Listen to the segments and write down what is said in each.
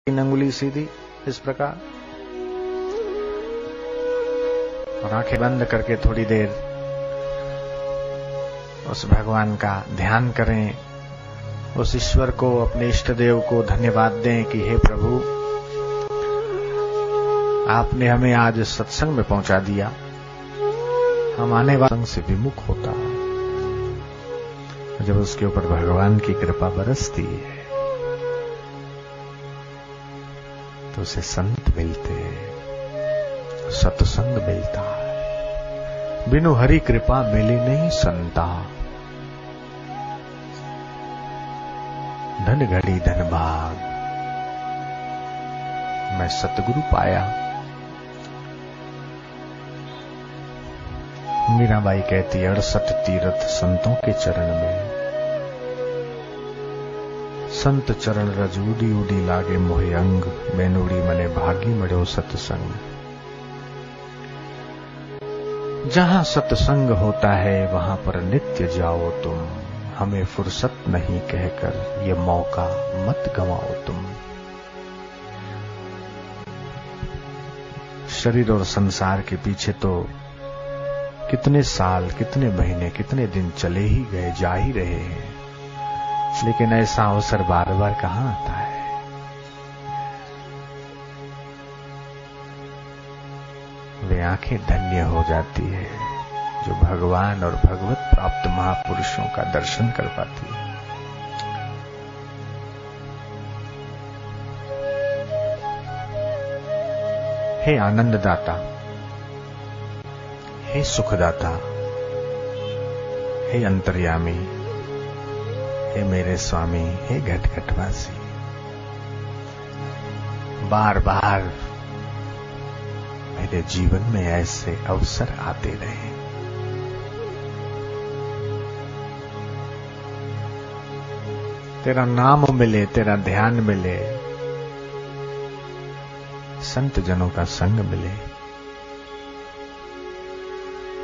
तीन अंगुली सीधी इस प्रकार, और आंखें बंद करके थोड़ी देर उस भगवान का ध्यान करें, उस ईश्वर को, अपने इष्ट देव को धन्यवाद दें कि हे प्रभु, आपने हमें आज सत्संग में पहुंचा दिया। हम आने वाले से विमुख होता, जब उसके ऊपर भगवान की कृपा बरसती है तो उसे संत मिलते, सत्संग मिलता है। बिनु हरि कृपा मिले नहीं संता, धन घड़ी धन भाग, मैं सतगुरु पाया। मीराबाई कहती 68 तीर्थ संतों के चरण में, संत चरण रज उडी उडी लागे मोहे अंग, मैनूड़ी मने भागी मड़ो सत्संग। जहां सत्संग होता है वहां पर नित्य जाओ तुम, हमें फुर्सत नहीं कहकर ये मौका मत गंवाओ तुम। शरीर और संसार के पीछे तो कितने साल, कितने महीने, कितने दिन चले ही गए, जा ही रहे हैं, लेकिन ऐसा अवसर बार बार कहां आता है। वे आंखें धन्य हो जाती है जो भगवान और भगवत प्राप्त महापुरुषों का दर्शन कर पाती है। हे आनंददाता, हे सुखदाता, हे अंतर्यामी, हे मेरे स्वामी, हे घटघटवासी, बार बार मेरे जीवन में ऐसे अवसर आते रहे। तेरा नाम मिले, तेरा ध्यान मिले, संत जनों का संग मिले,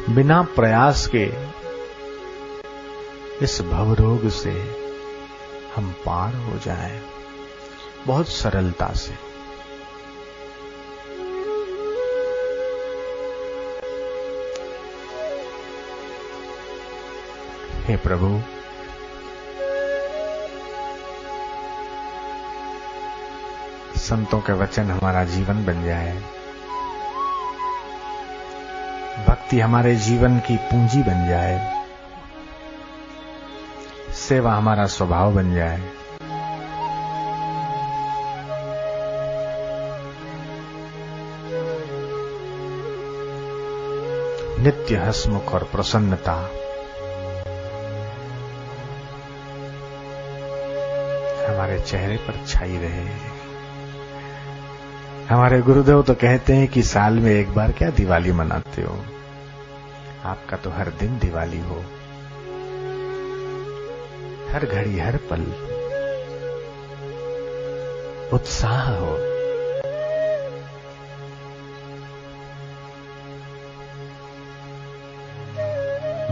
बिना प्रयास के इस भवरोग से हम पार हो जाएं, बहुत सरलता से। हे प्रभु, संतों के वचन हमारा जीवन बन जाए, भक्ति हमारे जीवन की पूंजी बन जाए, सेवा हमारा स्वभाव बन जाए। नित्य हंसमुख और प्रसन्नता हमारे चेहरे पर छाई रहे। हमारे गुरुदेव तो कहते हैं कि साल में एक बार क्या दिवाली मनाते हो, आपका तो हर दिन दिवाली हो, हर घड़ी हर पल उत्साह हो।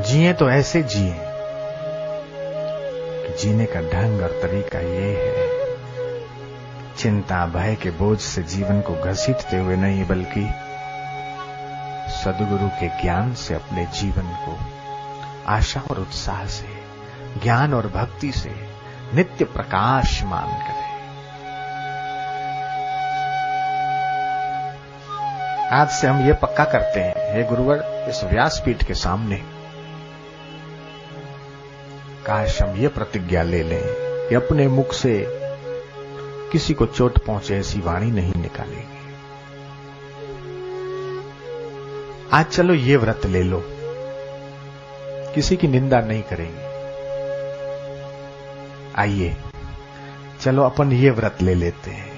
जिए तो ऐसे जिए कि जीने का ढंग और तरीका ये है, चिंता भय के बोझ से जीवन को घसीटते हुए नहीं, बल्कि सद्गुरु के ज्ञान से अपने जीवन को आशा और उत्साह से, ज्ञान और भक्ति से नित्य प्रकाशमान करें। आज से हम ये पक्का करते हैं, हे गुरुवर, इस व्यासपीठ के सामने काश हम ये प्रतिज्ञा ले लें कि अपने मुख से किसी को चोट पहुंचे ऐसी वाणी नहीं निकालेंगे। आज चलो ये व्रत ले लो, किसी की निंदा नहीं करेंगे। आइए चलो अपन ये व्रत ले लेते हैं,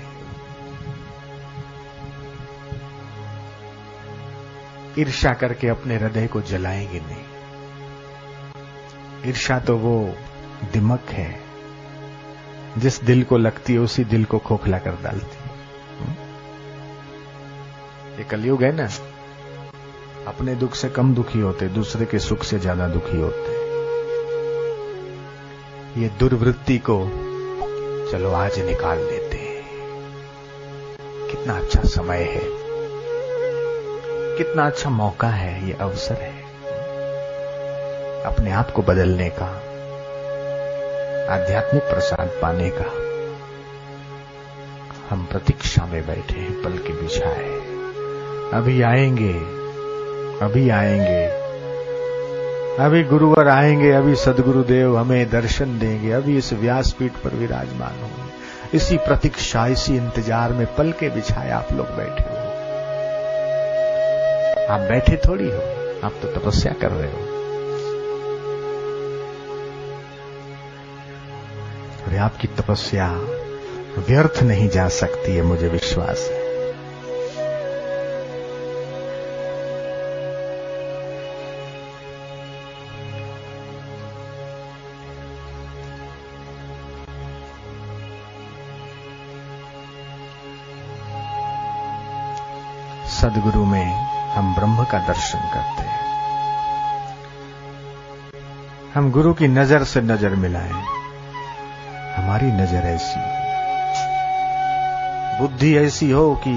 ईर्ष्या करके अपने हृदय को जलाएंगे नहीं। ईर्ष्या तो वो दिमक है जिस दिल को लगती है उसी दिल को खोखला कर डालती है। ये कलयुग है ना, अपने दुख से कम दुखी होते, दूसरे के सुख से ज्यादा दुखी होते। ये दुर्वृत्ति को चलो आज निकाल देते हैं। कितना अच्छा समय है, कितना अच्छा मौका है, ये अवसर है अपने आप को बदलने का, आध्यात्मिक प्रसाद पाने का। हम प्रतीक्षा में बैठे हैं, पल के बिछाए, अभी आएंगे, अभी आएंगे, अभी गुरुवर आएंगे, अभी सद्गुरुदेव हमें दर्शन देंगे, अभी इस व्यासपीठ पर विराजमान होंगे। इसी प्रतीक्षा, इसी इंतजार में पल के बिछाए आप लोग बैठे हो। आप बैठे थोड़ी हो, आप तो तपस्या कर रहे हो। और आपकी तपस्या व्यर्थ नहीं जा सकती है, मुझे विश्वास है। सद्गुरु में हम ब्रह्म का दर्शन करते हैं। हम गुरु की नजर से नजर मिलाएं। हमारी नजर ऐसी, बुद्धि ऐसी हो कि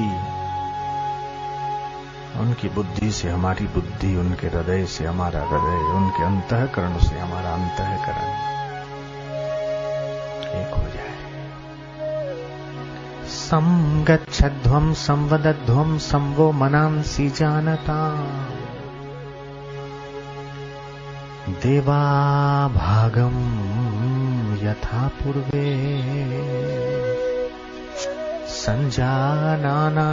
उनकी बुद्धि से हमारी बुद्धि, उनके हृदय से हमारा हृदय, उनके अंतःकरण से हमारा अंतःकरण एक हो जाए। संगच्छध्वं संवदध्वं संवो मनांसि जानता देवा भागम यथा पूर्वे संजानाना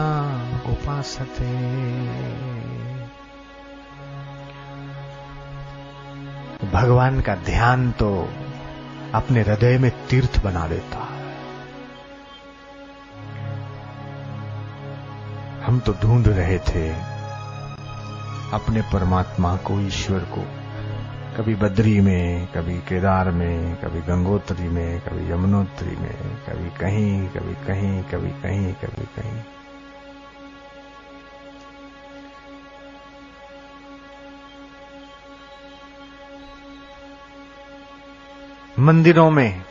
उपासते। भगवान का ध्यान तो अपने हृदय में तीर्थ बना देता है। हम तो ढूंढ रहे थे अपने परमात्मा को, ईश्वर को, कभी बद्री में, कभी केदार में, कभी गंगोत्री में, कभी यमुनोत्री में, कभी कहीं, कभी कहीं, कभी कहीं, कभी कहीं। मंदिरों में,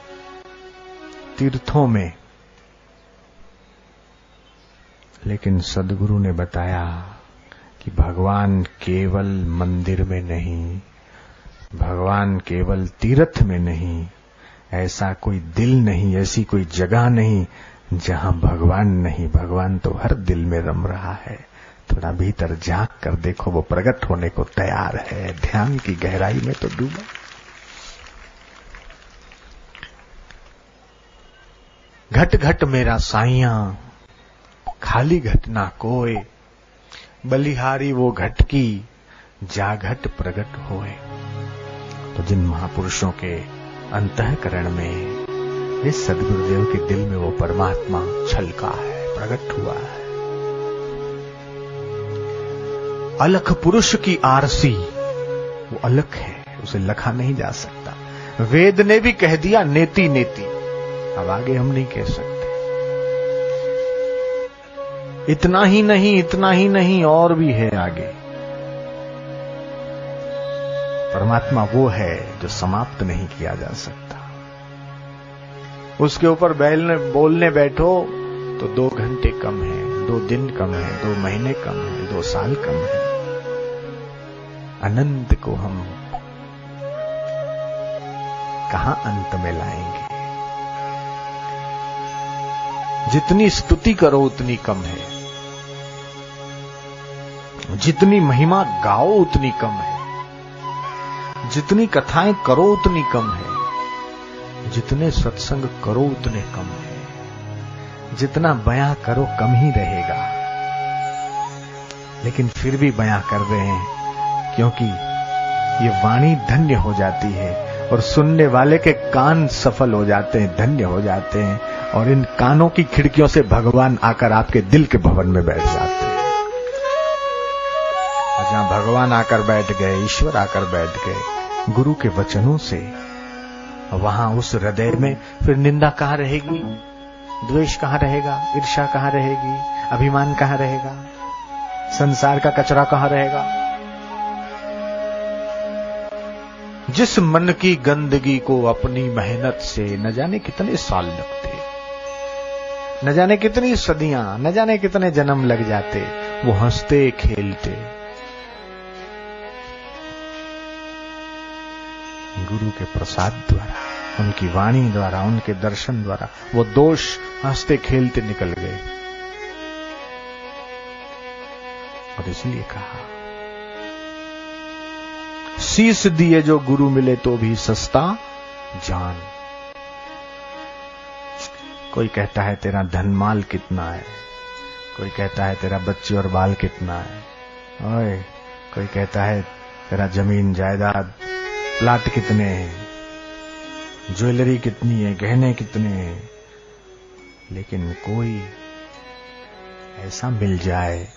तीर्थों में, लेकिन सद्गुरु ने बताया कि भगवान केवल मंदिर में नहीं, भगवान केवल तीर्थ में नहीं, ऐसा कोई दिल नहीं, ऐसी कोई जगह नहीं जहां भगवान नहीं। भगवान तो हर दिल में रम रहा है। थोड़ा भीतर झांक कर देखो, वो प्रकट होने को तैयार है। ध्यान की गहराई में तो डूबो। घट घट मेरा साइयां, खाली घट ना कोय, बलिहारी वो घट की, जा घट प्रगट होए। तो जिन महापुरुषों के अंतःकरण में, इस सद्गुरुदेव के दिल में वो परमात्मा छलका है, प्रकट हुआ है। अलख पुरुष की आरसी, वो अलख है, उसे लखा नहीं जा सकता। वेद ने भी कह दिया नेति नेति, अब आगे हम नहीं कह सकते। इतना ही नहीं, इतना ही नहीं, और भी है आगे। परमात्मा वो है जो समाप्त नहीं किया जा सकता। उसके ऊपर बोलने बैठो तो 2 घंटे कम है, 2 दिन कम है, 2 महीने कम है, 2 साल कम है। अनंत को हम कहां अंत में लाएंगे? जितनी स्तुति करो उतनी कम है, जितनी महिमा गाओ उतनी कम है, जितनी कथाएं करो उतनी कम है, जितने सत्संग करो उतने कम है, जितना बयां करो कम ही रहेगा। लेकिन फिर भी बयां कर रहे हैं, क्योंकि ये वाणी धन्य हो जाती है और सुनने वाले के कान सफल हो जाते हैं, धन्य हो जाते हैं, और इन कानों की खिड़कियों से भगवान आकर आपके दिल के भवन में बैठ जाते हैं। और जहां भगवान आकर बैठ गए, ईश्वर आकर बैठ गए गुरु के वचनों से, वहां उस हृदय में फिर निंदा कहां रहेगी, द्वेष कहां रहेगा, ईर्ष्या कहां रहेगी, अभिमान कहां रहेगा, संसार का कचरा कहां रहेगा। जिस मन की गंदगी को अपनी मेहनत से न जाने कितने साल लगते, न जाने कितनी सदियां, न जाने कितने जन्म लग जाते, वो हंसते खेलते। गुरु के प्रसाद द्वारा, उनकी वाणी द्वारा, उनके दर्शन द्वारा वो दोष हंसते खेलते निकल गए। और इसलिए कहा, शीश दिए जो गुरु मिले तो भी सस्ता जान। कोई कहता है तेरा धन माल कितना है, कोई कहता है तेरा बच्चे और बाल कितना है, ओए कोई कहता है तेरा जमीन जायदाद प्लाट कितने हैं, ज्वेलरी कितनी है, गहने कितने हैं। लेकिन कोई ऐसा मिल जाए,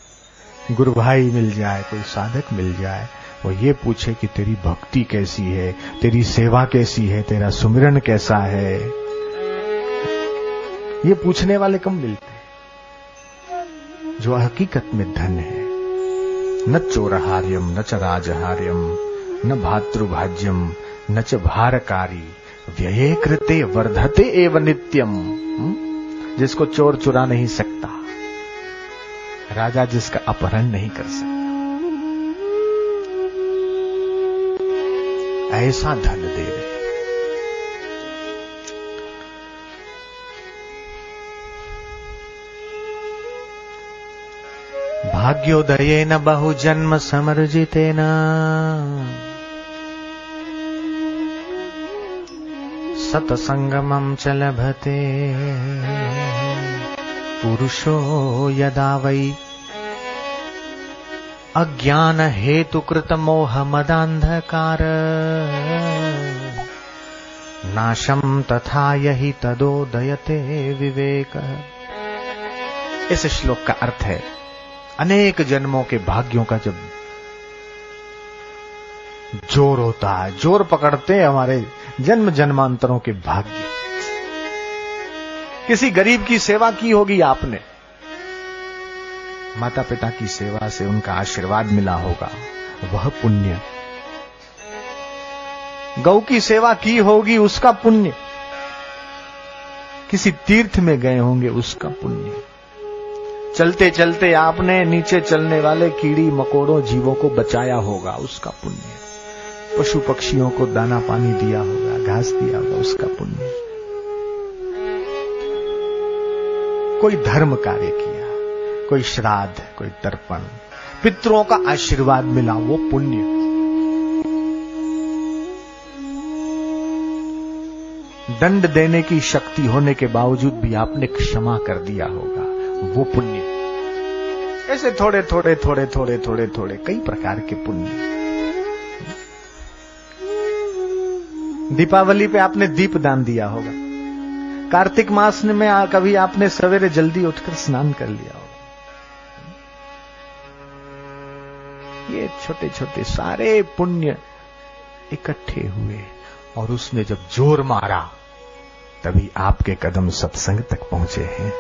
गुरु भाई मिल जाए, कोई साधक मिल जाए, वो ये पूछे कि तेरी भक्ति कैसी है, तेरी सेवा कैसी है, तेरा सुमिरन कैसा है, ये पूछने वाले कम मिलते हैं। जो हकीकत में धन है, न चोरहार्यम न च राजहार्यम न भातृभाज्यम न च भारकारी व्यये कृते वर्धते एव नित्यम। जिसको चोर चुरा नहीं सकता, राजा जिसका अपहरण नहीं कर सकता, ऐसा धन दे रहे। भाग्योदयेन बहुजन्म समर्जितेन सत्संगमं च लभते पुरुषो यदा वै अज्ञान हेतु कृत मोह मदांधकार नाशम तथा यही तदोदयते विवेक। इस श्लोक का अर्थ है, अनेक जन्मों के भाग्यों का जब जोर होता है, जोर पकड़ते हैं हमारे जन्म जन्मांतरों के भाग्य। किसी गरीब की सेवा की होगी आपने, माता पिता की सेवा से उनका आशीर्वाद मिला होगा, वह पुण्य। गौ की सेवा की होगी, उसका पुण्य। किसी तीर्थ में गए होंगे, उसका पुण्य। चलते चलते आपने नीचे चलने वाले कीड़ी मकोड़ों जीवों को बचाया होगा, उसका पुण्य। पशु पक्षियों को दाना पानी दिया होगा, घास दिया होगा, उसका पुण्य। कोई धर्म कार्य किया, कोई श्राद्ध, कोई तर्पण, पितरों का आशीर्वाद मिला, वो पुण्य। दंड देने की शक्ति होने के बावजूद भी आपने क्षमा कर दिया होगा, वो पुण्य। ऐसे थोड़े थोड़े थोड़े थोड़े थोड़े थोड़े कई प्रकार के पुण्य। दीपावली पे आपने दीप दान दिया होगा, कार्तिक मास में कभी आपने सवेरे जल्दी उठकर स्नान कर लिया होगा। ये छोटे छोटे सारे पुण्य इकट्ठे हुए और उसने जब जोर मारा तभी आपके कदम सत्संग तक पहुंचे हैं।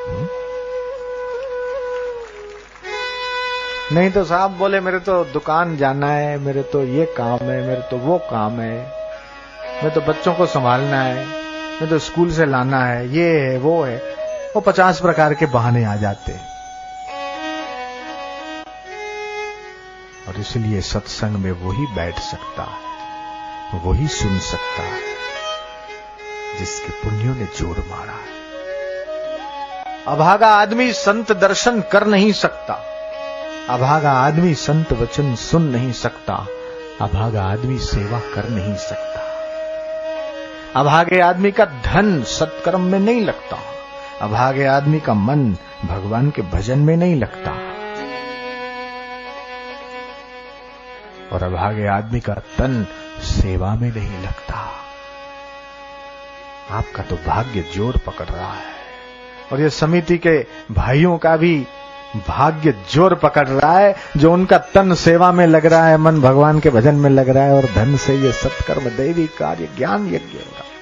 नहीं तो साहब बोले मेरे तो दुकान जाना है, मेरे तो ये काम है, मेरे तो वो काम है, मैं तो बच्चों को संभालना है, मैं तो स्कूल से लाना है, ये है वो है, वो 50 प्रकार के बहाने आ जाते हैं। और इसलिए सत्संग में वही बैठ सकता है, वही सुन सकता है जिसके पुण्यों ने जोर मारा। अभागा आदमी संत दर्शन कर नहीं सकता, अभागा आदमी संत वचन सुन नहीं सकता, अभागा आदमी सेवा कर नहीं सकता, अभागे आदमी का धन सत्कर्म में नहीं लगता, अभागे आदमी का मन भगवान के भजन में नहीं लगता, और अभागे आदमी का तन सेवा में नहीं लगता। आपका तो भाग्य जोर पकड़ रहा है, और ये समिति के भाइयों का भी भाग्य जोर पकड़ रहा है, जो उनका तन सेवा में लग रहा है, मन भगवान के भजन में लग रहा है, और धन से ये सत्कर्म दैवी कार्य ज्ञान यज्ञ हो रहा है।